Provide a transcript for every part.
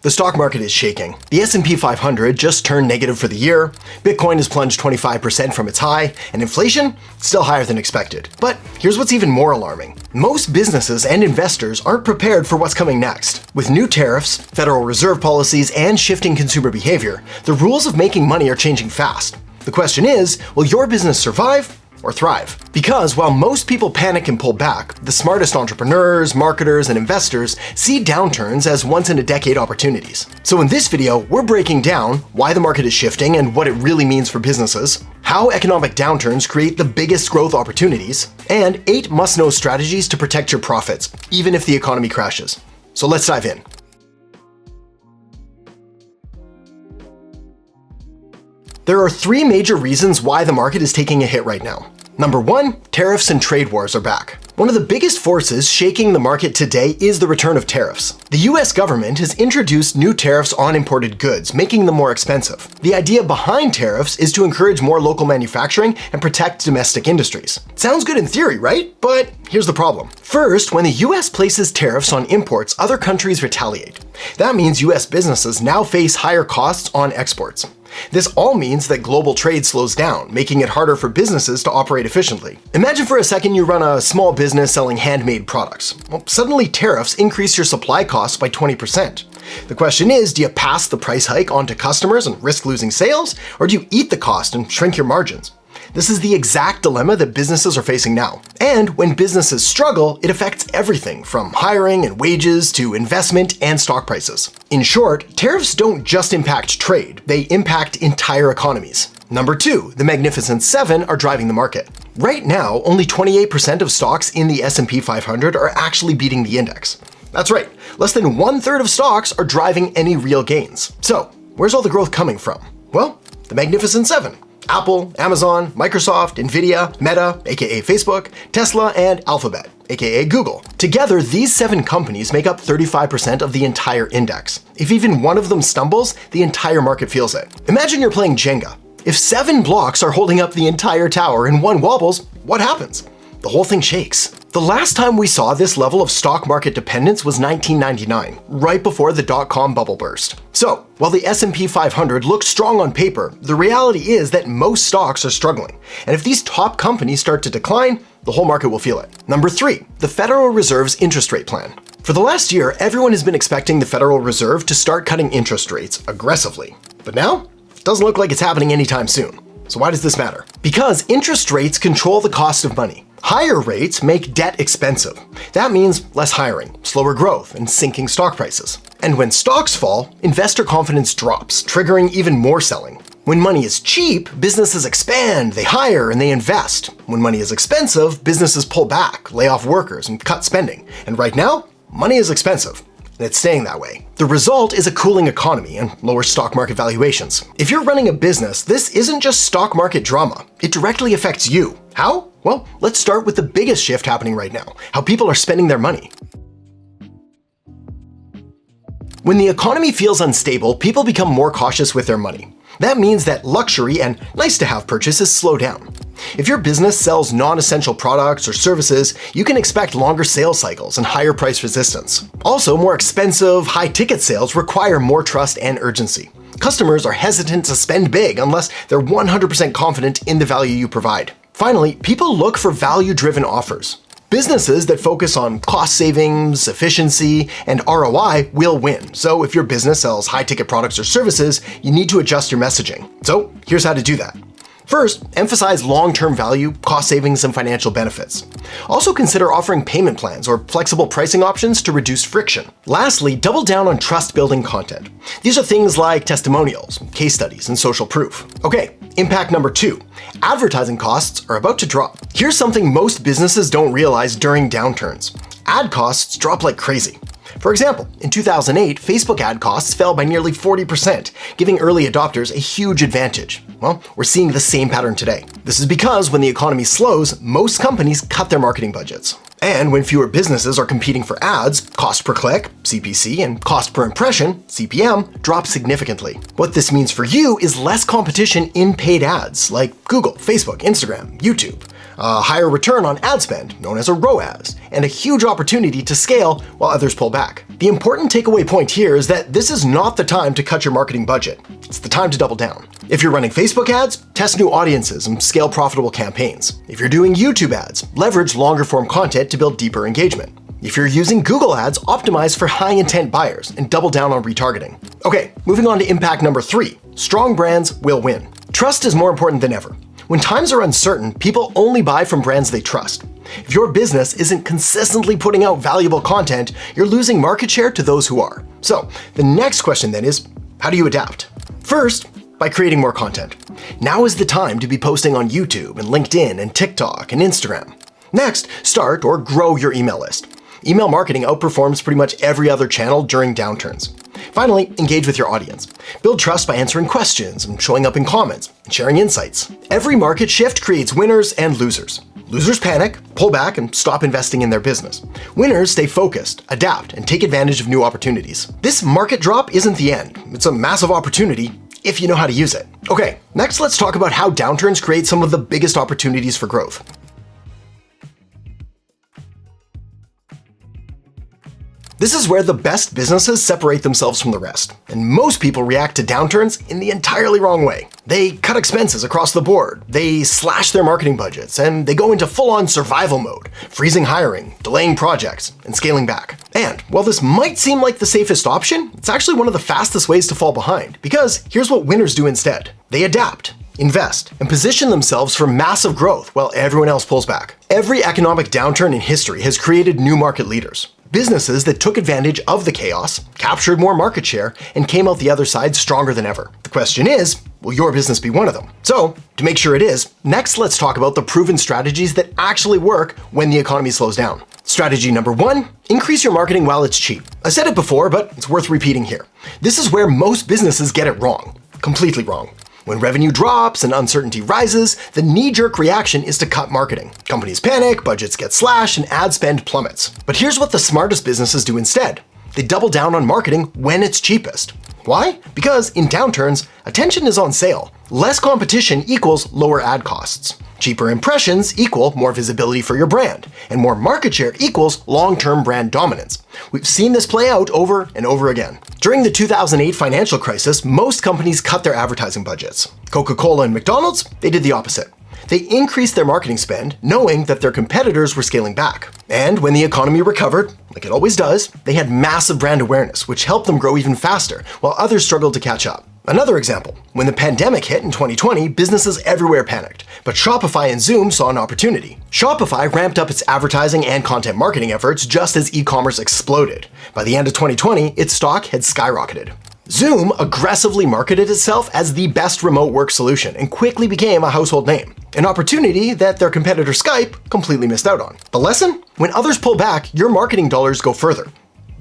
The stock market is shaking. The S&P 500 just turned negative for the year, Bitcoin has plunged 25% from its high, and inflation still higher than expected. But here's what's even more alarming. Most businesses and investors aren't prepared for what's coming next. With new tariffs, Federal Reserve policies, and shifting consumer behavior, the rules of making money are changing fast. The question is, will your business survive or thrive? Because while most people panic and pull back, the smartest entrepreneurs, marketers, and investors see downturns as once-in-a-decade opportunities. So in this video, we're breaking down why the market is shifting and what it really means for businesses, how economic downturns create the biggest growth opportunities, and 8 must-know strategies to protect your profits, even if the economy crashes. So let's dive in. There are 3 major reasons why the market is taking a hit right now. Number 1, tariffs and trade wars are back. One of the biggest forces shaking the market today is the return of tariffs. The US government has introduced new tariffs on imported goods, making them more expensive. The idea behind tariffs is to encourage more local manufacturing and protect domestic industries. Sounds good in theory, right? But here's the problem. First, when the US places tariffs on imports, other countries retaliate. That means US businesses now face higher costs on exports. This all means that global trade slows down, making it harder for businesses to operate efficiently. Imagine for a second you run a small business selling handmade products. Well, suddenly tariffs increase your supply costs by 20%. The question is, do you pass the price hike on to customers and risk losing sales, or do you eat the cost and shrink your margins? This is the exact dilemma that businesses are facing now. And when businesses struggle, it affects everything from hiring and wages to investment and stock prices. In short, tariffs don't just impact trade, they impact entire economies. Number 2, the Magnificent 7 are driving the market. Right now, only 28% of stocks in the S&P 500 are actually beating the index. That's right, less than 1/3 of stocks are driving any real gains. So, where's all the growth coming from? Well, the Magnificent 7. Apple, Amazon, Microsoft, Nvidia, Meta, aka Facebook, Tesla, and Alphabet, aka Google. Together, these 7 companies make up 35% of the entire index. If even one of them stumbles, the entire market feels it. Imagine you're playing Jenga. If 7 blocks are holding up the entire tower and one wobbles, what happens? The whole thing shakes. The last time we saw this level of stock market dependence was 1999, right before the dot-com bubble burst. So, while the S&P 500 looks strong on paper, the reality is that most stocks are struggling. And if these top companies start to decline, the whole market will feel it. Number 3, the Federal Reserve's interest rate plan. For the last year, everyone has been expecting the Federal Reserve to start cutting interest rates aggressively. But now, it doesn't look like it's happening anytime soon. So why does this matter? Because interest rates control the cost of money. Higher rates make debt expensive. That means less hiring, slower growth, and sinking stock prices. And when stocks fall, investor confidence drops, triggering even more selling. When money is cheap, businesses expand, they hire, and they invest. When money is expensive, businesses pull back, lay off workers, and cut spending. And right now, money is expensive. And it's staying that way. The result is a cooling economy and lower stock market valuations. If you're running a business, this isn't just stock market drama. It directly affects you. How? Well, let's start with the biggest shift happening right now, how people are spending their money. When the economy feels unstable, people become more cautious with their money. That means that luxury and nice-to-have purchases slow down. If your business sells non-essential products or services, you can expect longer sales cycles and higher price resistance. Also, more expensive, high-ticket sales require more trust and urgency. Customers are hesitant to spend big unless they're 100% confident in the value you provide. Finally, people look for value-driven offers. Businesses that focus on cost savings, efficiency, and ROI will win. So if your business sells high-ticket products or services, you need to adjust your messaging. So here's how to do that. First, emphasize long-term value, cost savings, and financial benefits. Also consider offering payment plans or flexible pricing options to reduce friction. Lastly, double down on trust-building content. These are things like testimonials, case studies, and social proof. Okay, impact number 2. Advertising costs are about to drop. Here's something most businesses don't realize during downturns. Ad costs drop like crazy. For example, in 2008, Facebook ad costs fell by nearly 40%, giving early adopters a huge advantage. Well, we're seeing the same pattern today. This is because when the economy slows, most companies cut their marketing budgets. And when fewer businesses are competing for ads, cost per click, CPC, and cost per impression, CPM, drop significantly. What this means for you is less competition in paid ads like Google, Facebook, Instagram, YouTube. a higher return on ad spend, known as a ROAS, and a huge opportunity to scale while others pull back. The important takeaway point here is that this is not the time to cut your marketing budget. It's the time to double down. If you're running Facebook ads, test new audiences and scale profitable campaigns. If you're doing YouTube ads, leverage longer form content to build deeper engagement. If you're using Google ads, optimize for high intent buyers and double down on retargeting. Okay, moving on to impact number 3. Strong brands will win. Trust is more important than ever. When times are uncertain, people only buy from brands they trust. If your business isn't consistently putting out valuable content, you're losing market share to those who are. So, the next question then is, how do you adapt? First, by creating more content. Now is the time to be posting on YouTube and LinkedIn and TikTok and Instagram. Next, start or grow your email list. Email marketing outperforms pretty much every other channel during downturns. Finally, engage with your audience. Build trust by answering questions and showing up in comments and sharing insights. Every market shift creates winners and losers. Losers panic, pull back, and stop investing in their business. Winners stay focused, adapt, and take advantage of new opportunities. This market drop isn't the end. It's a massive opportunity if you know how to use it. Okay, next let's talk about how downturns create some of the biggest opportunities for growth. This is where the best businesses separate themselves from the rest, and most people react to downturns in the entirely wrong way. They cut expenses across the board, they slash their marketing budgets, and they go into full-on survival mode, freezing hiring, delaying projects, and scaling back. And while this might seem like the safest option, it's actually one of the fastest ways to fall behind, because here's what winners do instead. They adapt, invest, and position themselves for massive growth while everyone else pulls back. Every economic downturn in history has created new market leaders. Businesses that took advantage of the chaos, captured more market share, and came out the other side stronger than ever. The question is, will your business be one of them? So, to make sure it is, next let's talk about the proven strategies that actually work when the economy slows down. Strategy number 1, increase your marketing while it's cheap. I said it before, but it's worth repeating here. This is where most businesses get it wrong. Completely wrong. When revenue drops and uncertainty rises, the knee-jerk reaction is to cut marketing. Companies panic, budgets get slashed, and ad spend plummets. But here's what the smartest businesses do instead. They double down on marketing when it's cheapest. Why? Because in downturns, attention is on sale. Less competition equals lower ad costs. Cheaper impressions equal more visibility for your brand, and more market share equals long-term brand dominance. We've seen this play out over and over again. During the 2008 financial crisis, most companies cut their advertising budgets. Coca-Cola and McDonald's, they did the opposite. They increased their marketing spend, knowing that their competitors were scaling back. And when the economy recovered, like it always does, they had massive brand awareness, which helped them grow even faster, while others struggled to catch up. Another example, when the pandemic hit in 2020, businesses everywhere panicked, but Shopify and Zoom saw an opportunity. Shopify ramped up its advertising and content marketing efforts just as e-commerce exploded. By the end of 2020, its stock had skyrocketed. Zoom aggressively marketed itself as the best remote work solution and quickly became a household name, an opportunity that their competitor Skype completely missed out on. The lesson? When others pull back, your marketing dollars go further.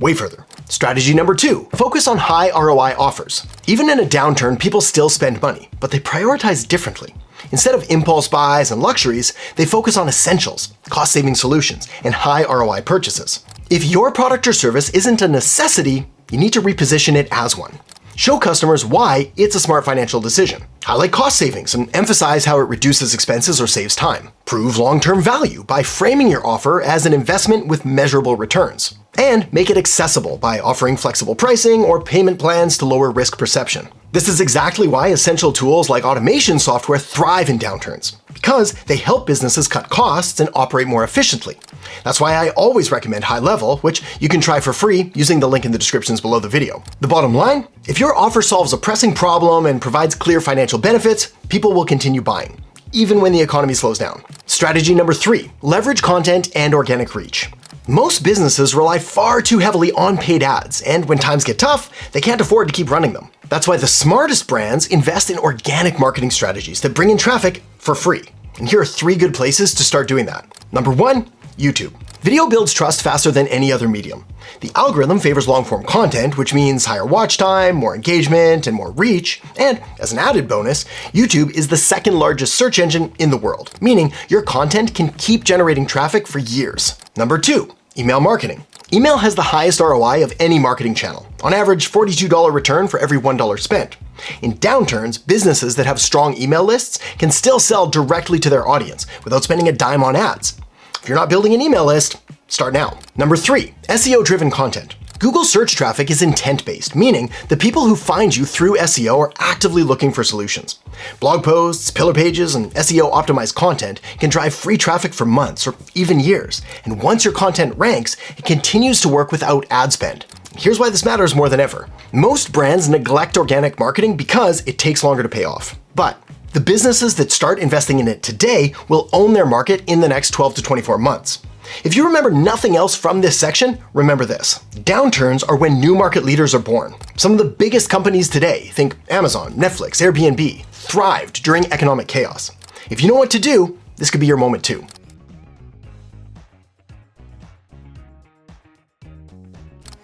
Way further. Strategy number 2, focus on high ROI offers. Even in a downturn, people still spend money, but they prioritize differently. Instead of impulse buys and luxuries, they focus on essentials, cost-saving solutions, and high ROI purchases. If your product or service isn't a necessity, you need to reposition it as one. Show customers why it's a smart financial decision. Highlight cost savings and emphasize how it reduces expenses or saves time. Prove long-term value by framing your offer as an investment with measurable returns. And make it accessible by offering flexible pricing or payment plans to lower risk perception. This is exactly why essential tools like automation software thrive in downturns, because they help businesses cut costs and operate more efficiently. That's why I always recommend High Level, which you can try for free using the link in the descriptions below the video. The bottom line, if your offer solves a pressing problem and provides clear financial benefits, people will continue buying, even when the economy slows down. Strategy number 3, leverage content and organic reach. Most businesses rely far too heavily on paid ads, and when times get tough, they can't afford to keep running them. That's why the smartest brands invest in organic marketing strategies that bring in traffic for free. And here are 3 good places to start doing that. Number 1, YouTube. Video builds trust faster than any other medium. The algorithm favors long-form content, which means higher watch time, more engagement, and more reach. And as an added bonus, YouTube is the second largest search engine in the world, meaning your content can keep generating traffic for years. Number 2, email marketing. Email has the highest ROI of any marketing channel, on average $42 return for every $1 spent. In downturns, businesses that have strong email lists can still sell directly to their audience without spending a dime on ads. If you're not building an email list, start now. Number 3, SEO-driven content. Google search traffic is intent-based, meaning the people who find you through SEO are actively looking for solutions. Blog posts, pillar pages, and SEO-optimized content can drive free traffic for months or even years. And once your content ranks, it continues to work without ad spend. Here's why this matters more than ever. Most brands neglect organic marketing because it takes longer to pay off. But the businesses that start investing in it today will own their market in the next 12 to 24 months. If you remember nothing else from this section, remember this. Downturns are when new market leaders are born. Some of the biggest companies today, think Amazon, Netflix, Airbnb, thrived during economic chaos. If you know what to do, this could be your moment too.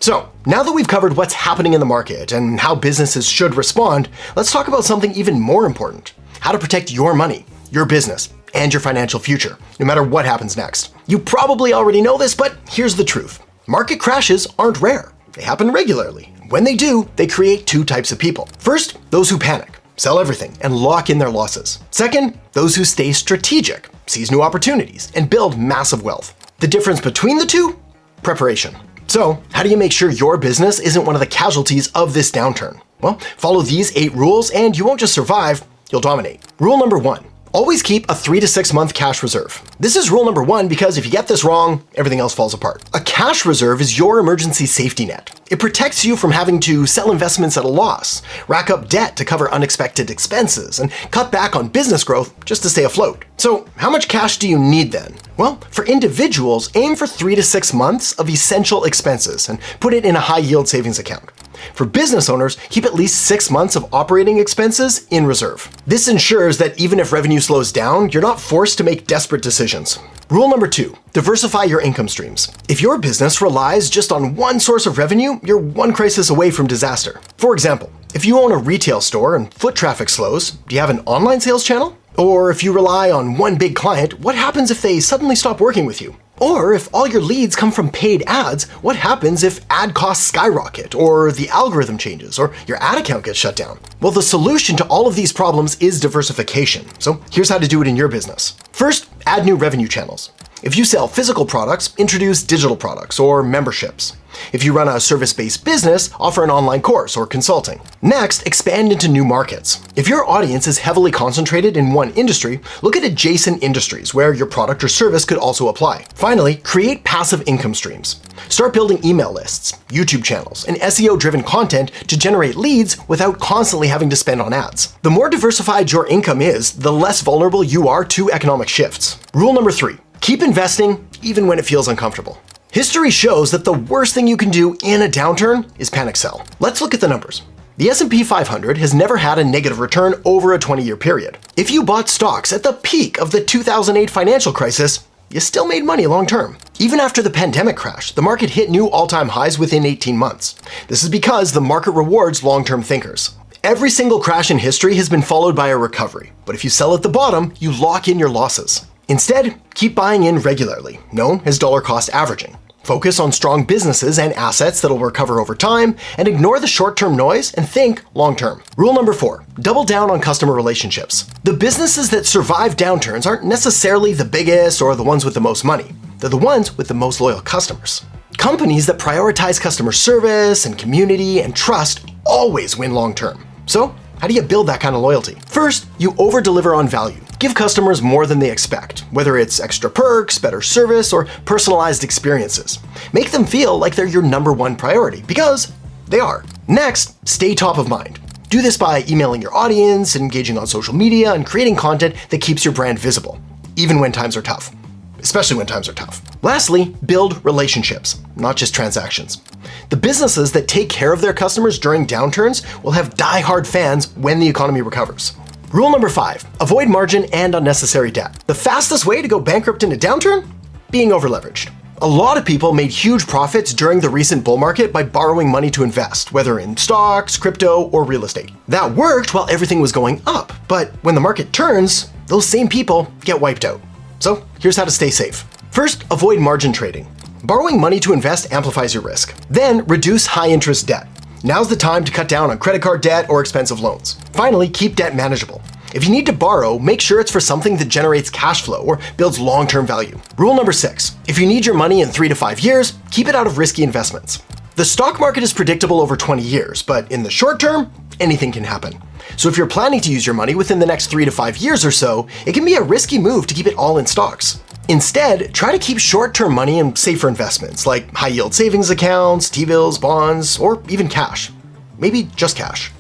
So, now that we've covered what's happening in the market and how businesses should respond, let's talk about something even more important: how to protect your money, your business, and your financial future, no matter what happens next. You probably already know this, but here's the truth. Market crashes aren't rare. They happen regularly. When they do, they create two types of people. First, those who panic, sell everything, and lock in their losses. Second, those who stay strategic, seize new opportunities, and build massive wealth. The difference between the two? Preparation. So, how do you make sure your business isn't one of the casualties of this downturn? Well, follow these 8 rules and you won't just survive, you'll dominate. Rule number 1. Always keep a 3 to 6 month cash reserve. This is rule number 1 because if you get this wrong, everything else falls apart. A cash reserve is your emergency safety net. It protects you from having to sell investments at a loss, rack up debt to cover unexpected expenses, and cut back on business growth just to stay afloat. So how much cash do you need then? Well, for individuals, aim for 3 to 6 months of essential expenses and put it in a high yield savings account. For business owners, keep at least 6 months of operating expenses in reserve. This ensures that even if revenue slows down, you're not forced to make desperate decisions. Rule number 2, diversify your income streams. If your business relies just on one source of revenue, you're one crisis away from disaster. For example, if you own a retail store and foot traffic slows, do you have an online sales channel? Or if you rely on one big client, what happens if they suddenly stop working with you? Or if all your leads come from paid ads, what happens if ad costs skyrocket, or the algorithm changes, or your ad account gets shut down? Well, the solution to all of these problems is diversification. So here's how to do it in your business. First, add new revenue channels. If you sell physical products, introduce digital products or memberships. If you run a service-based business, offer an online course or consulting. Next, expand into new markets. If your audience is heavily concentrated in one industry, look at adjacent industries where your product or service could also apply. Finally, create passive income streams. Start building email lists, YouTube channels, and SEO-driven content to generate leads without constantly having to spend on ads. The more diversified your income is, the less vulnerable you are to economic shifts. Rule number 3. Keep investing even when it feels uncomfortable. History shows that the worst thing you can do in a downturn is panic sell. Let's look at the numbers. The S&P 500 has never had a negative return over a 20-year period. If you bought stocks at the peak of the 2008 financial crisis, you still made money long term. Even after the pandemic crash, the market hit new all-time highs within 18 months. This is because the market rewards long-term thinkers. Every single crash in history has been followed by a recovery, but if you sell at the bottom, you lock in your losses. Instead, keep buying in regularly, known as dollar cost averaging. Focus on strong businesses and assets that'll recover over time, and ignore the short-term noise and think long-term. Rule number 4, double down on customer relationships. The businesses that survive downturns aren't necessarily the biggest or the ones with the most money. They're the ones with the most loyal customers. Companies that prioritize customer service and community and trust always win long-term. So, how do you build that kind of loyalty? First, you over-deliver on value. Give customers more than they expect, whether it's extra perks, better service, or personalized experiences. Make them feel like they're your number 1 priority, because they are. Next, stay top of mind. Do this by emailing your audience, engaging on social media, and creating content that keeps your brand visible, even when times are tough. Especially when times are tough. Lastly, build relationships, not just transactions. The businesses that take care of their customers during downturns will have die-hard fans when the economy recovers. Rule number 5, avoid margin and unnecessary debt. The fastest way to go bankrupt in a downturn? Being over-leveraged. A lot of people made huge profits during the recent bull market by borrowing money to invest, whether in stocks, crypto, or real estate. That worked while everything was going up, but when the market turns, those same people get wiped out. So here's how to stay safe. First, avoid margin trading. Borrowing money to invest amplifies your risk. Then reduce high-interest debt. Now's the time to cut down on credit card debt or expensive loans. Finally, keep debt manageable. If you need to borrow, make sure it's for something that generates cash flow or builds long-term value. Rule number 6, if you need your money in 3 to 5 years, keep it out of risky investments. The stock market is predictable over 20 years, but in the short term, anything can happen. So if you're planning to use your money within the next 3 to 5 years or so, it can be a risky move to keep it all in stocks. Instead, try to keep short-term money in safer investments like high-yield savings accounts, T-bills, bonds, or even cash. Maybe just cash.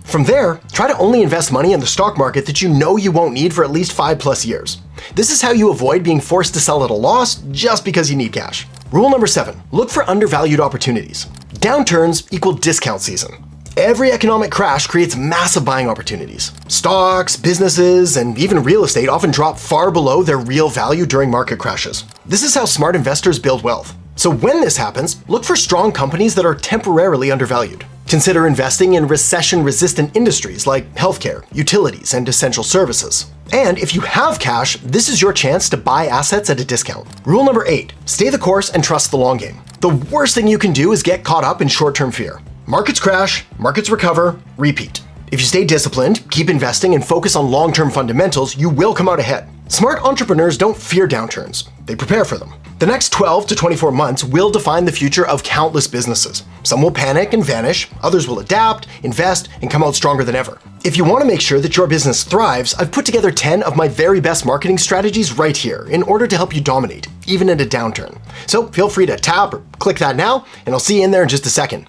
From there, try to only invest money in the stock market that you know you won't need for at least 5+ years. This is how you avoid being forced to sell at a loss just because you need cash. Rule number 7, look for undervalued opportunities. Downturns equal discount season. Every economic crash creates massive buying opportunities. Stocks, businesses, and even real estate often drop far below their real value during market crashes. This is how smart investors build wealth. So when this happens, look for strong companies that are temporarily undervalued. Consider investing in recession-resistant industries like healthcare, utilities, and essential services. And if you have cash, this is your chance to buy assets at a discount. Rule number 8, stay the course and trust the long game. The worst thing you can do is get caught up in short-term fear. Markets crash, markets recover, repeat. If you stay disciplined, keep investing, and focus on long-term fundamentals, you will come out ahead. Smart entrepreneurs don't fear downturns, they prepare for them. The next 12 to 24 months will define the future of countless businesses. Some will panic and vanish, others will adapt, invest, and come out stronger than ever. If you want to make sure that your business thrives, I've put together 10 of my very best marketing strategies right here in order to help you dominate, even in a downturn. So feel free to tap or click that now, and I'll see you in there in just a second.